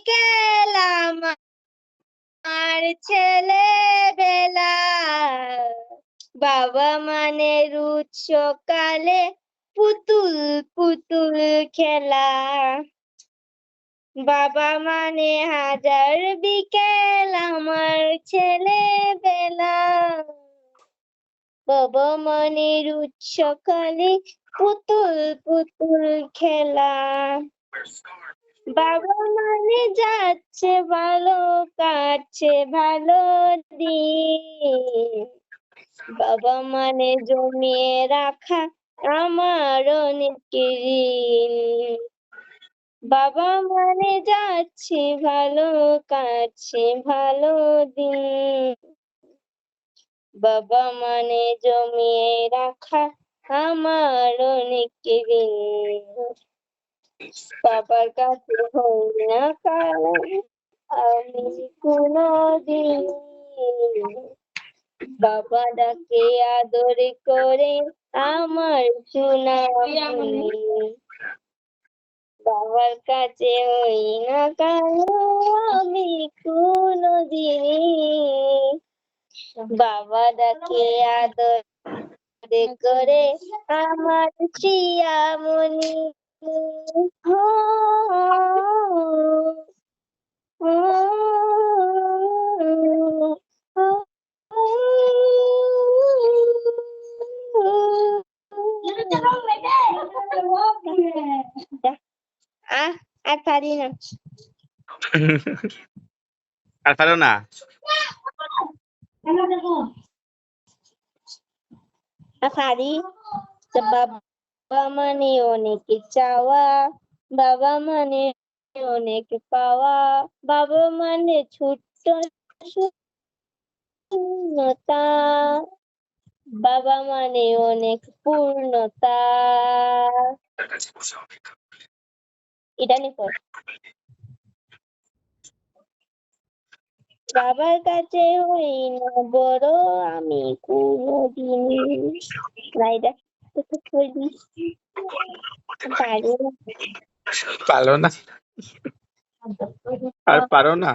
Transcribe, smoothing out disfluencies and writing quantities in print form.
বিকেল আমার ছেলেবেলা, বাবা মানে রোজ সকালে পুতুল পুতুল খেলা, বাবা মানে হাজার বিকেল আমার ছেলেবেলা, বাবা মানে রোজ সকালে পুতুল পুতুল খেলা, বাবা মানে যাচ্ছে ভালো কাটছে ভালো দিন, বাবা মানে জমিয়ে রাখা আমার অনেক ঋণ, বাবা মানে যাচ্ছে ভালো কাটছে ভালো দিন, বাবা মানে জমিয়ে রাখা আমার অনেক ঋণ, বাবার কাছে হই না কারণ আমি কোনদিন, বাবা ডাকে আদর করে আমার সোনামণি, বাবার কাছে হই না কারণ আমি কোনদিন, বাবা ডাকে আদর করে আমার প্রিয়ামণি। আর পারি না। আর পারো না? পারি। বাবা মানে অনেক চাওয়া, বাবা মানে অনেক পাওয়া, বাবা মানে ছোট্ট শূন্যতা, বাবা মানে অনেক পূর্ণতা। এটা নিকট বাবার কাছে হই না বড় আমি কোনদিন, না এটা পারো না? আর পারো না?